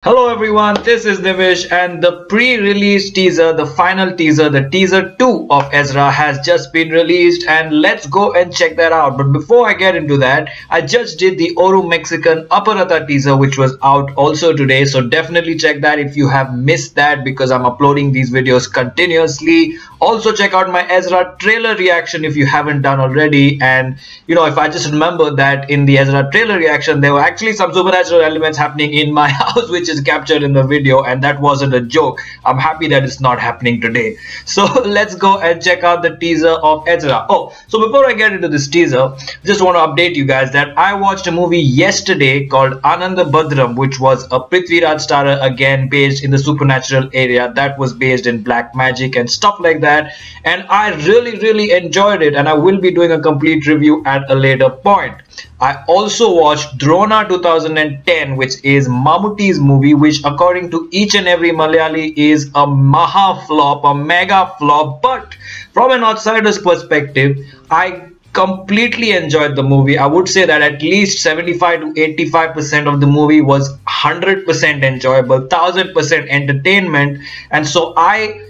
Hello everyone, this is Nimish and the pre-release teaser, the final teaser, the teaser 2 of Ezra has just been released and let's go and check that out. But before I get into that, I just did the Oru Mexican Aparata teaser which was out also today. So definitely check that if you have missed that because I'm uploading these videos continuously. Also check out my Ezra trailer reaction if you haven't done already. And you know, if I just remember that in the Ezra trailer reaction, there were actually some supernatural elements happening in my house which is captured in the video, and that wasn't a joke. I'm happy that it's not happening today. So let's go and check out the teaser of Ezra. Oh, so before I get into this teaser, just want to update you guys that I watched a movie yesterday called Ananda Badram, which was a Prithviraj starrer, again based in the supernatural area, that was based in black magic and stuff like that, and I really enjoyed it, and I will be doing a complete review at a later point. I also watched Drona 2010, which is Mammootty's movie, which according to each and every Malayali is a maha flop, a mega flop. But from an outsider's perspective, I completely enjoyed the movie. I would say that at least 75 to 85% of the movie was 100% enjoyable, 1000% entertainment, and so I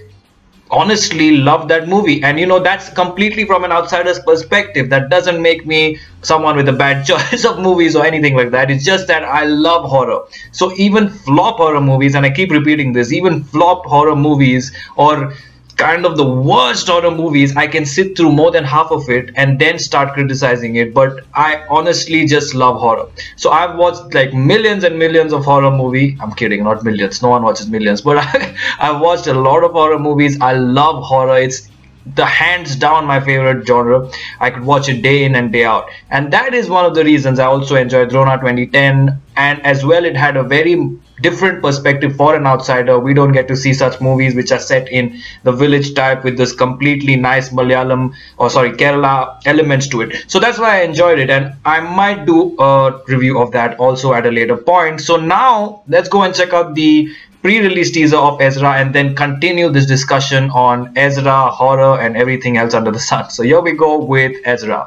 honestly love that movie. And you know, that's completely from an outsider's perspective. That doesn't make me someone with a bad choice of movies or anything like that. It's just that I love horror. So even flop horror movies, and I keep repeating this, even flop horror movies or kind of the worst horror movies, I can sit through more than half of it and then start criticizing it. But I honestly just love horror. So I've watched like millions and millions of horror movies. I'm kidding, not millions, no one watches millions, but I've watched a lot of horror movies. I love horror. It's the hands down my favorite genre. I could watch it day in and day out, and that is one of the reasons I also enjoyed Drona 2010. And as well, it had a very different perspective for an outsider. We don't get to see such movies which are set in the village type with this completely nice Malayalam, or sorry, Kerala elements to it. So that's why I enjoyed it, and I might do a review of that also at a later point. So now let's go and check out the pre-release teaser of Ezra and then continue this discussion on Ezra, horror and everything else under the sun. So here we go with Ezra.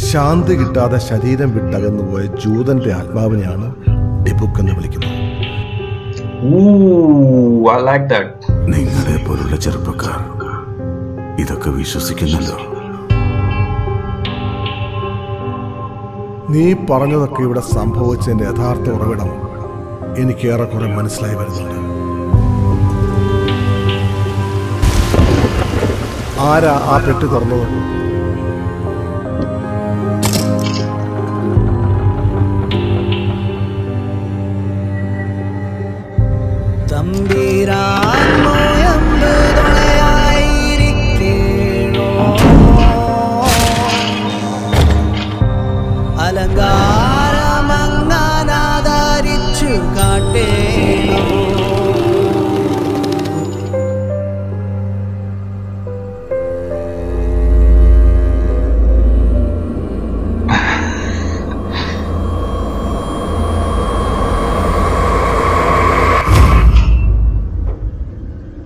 ശാന്തി കിട്ടാതെ ശരീരം വിട്ടകന്നു പോയ ജൂതന്റെ ആത്മാവിനെയാണ് dybbuk എന്ന് വിളിക്കുന്നത്. Ooh, I like that. നിങ്ങളെ പോലുള്ള ചെറുപ്പക്കാർ ഇതൊക്കെ വിശ്വസിക്കുന്നല്ലോ. നീ പറഞ്ഞതൊക്കെ ഇവിടെ സംഭവിച്ചതിന്റെ യഥാർത്ഥ ഉറവിടം എനിക്ക് ഏറെക്കുറെ മനസ്സിലായി വരുന്നുണ്ട്. ആരാ ആ പെട്ടി തുറന്നത്?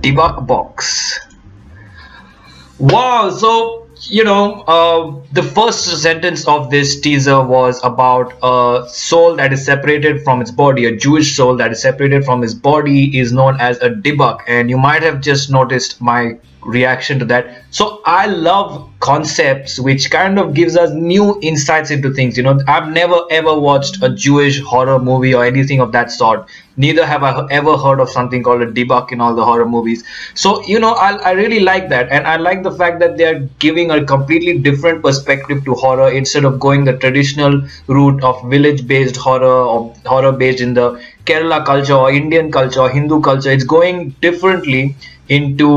Debug box. Wow, so you know, the first sentence of this teaser was about a soul that is separated from its body. A Jewish soul that is separated from his body is known as a debug, and you might have just noticed my reaction to that. So I love concepts which kind of gives us new insights into things. You know, I've never ever watched a Jewish horror movie or anything of that sort. Neither have I ever heard of something called a debug in all the horror movies. So you know, I really like that, and I like the fact that they are giving a completely different perspective to horror instead of going the traditional route of village based horror or horror based in the Kerala culture or Indian culture or Hindu culture. It's going differently into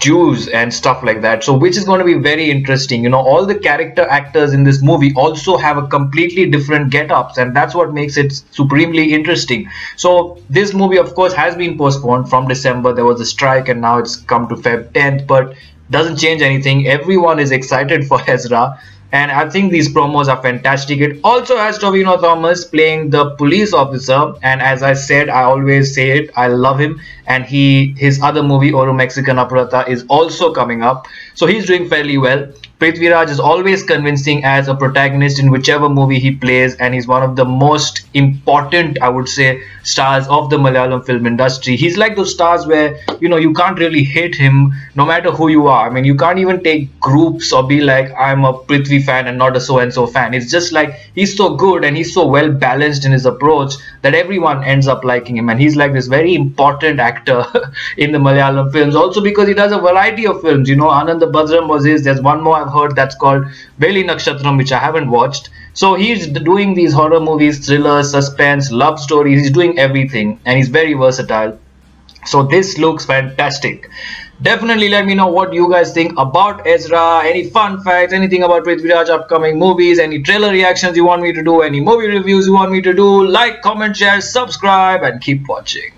Jews and stuff like that, so which is going to be very interesting. You know, all the character actors in this movie also have a completely different get-ups, and that's what makes it supremely interesting. So this movie of course has been postponed from December. There was a strike and now it's come to Feb 10th, but doesn't change anything. Everyone is excited for Ezra, and I think these promos are fantastic. It also has Tovino Thomas playing the police officer, and as I said, I always say it, I love him, and his other movie Oru Mexican Aparata is also coming up, so he's doing fairly well. Prithviraj is always convincing as a protagonist in whichever movie he plays, and he's one of the most important, I would say, stars of the Malayalam film industry. He's like those stars where, you know, you can't really hate him no matter who you are. I mean, you can't even take groups or be like, I'm a Prithvi fan and not a so-and-so fan. It's just like, he's so good and he's so well balanced in his approach that everyone ends up liking him. And he's like this very important actor in the Malayalam films. Also because he does a variety of films. You know, Ananda Badram was his. There's one more I've heard that's called Veli Nakshatram, which I haven't watched. So he's doing these horror movies, thrillers, suspense, love stories. He's doing everything and he's very versatile. So this looks fantastic. Definitely let me know what you guys think about Ezra, any fun facts, anything about Prithviraj upcoming movies, any trailer reactions you want me to do, any movie reviews you want me to do. Like, comment, share, subscribe and keep watching.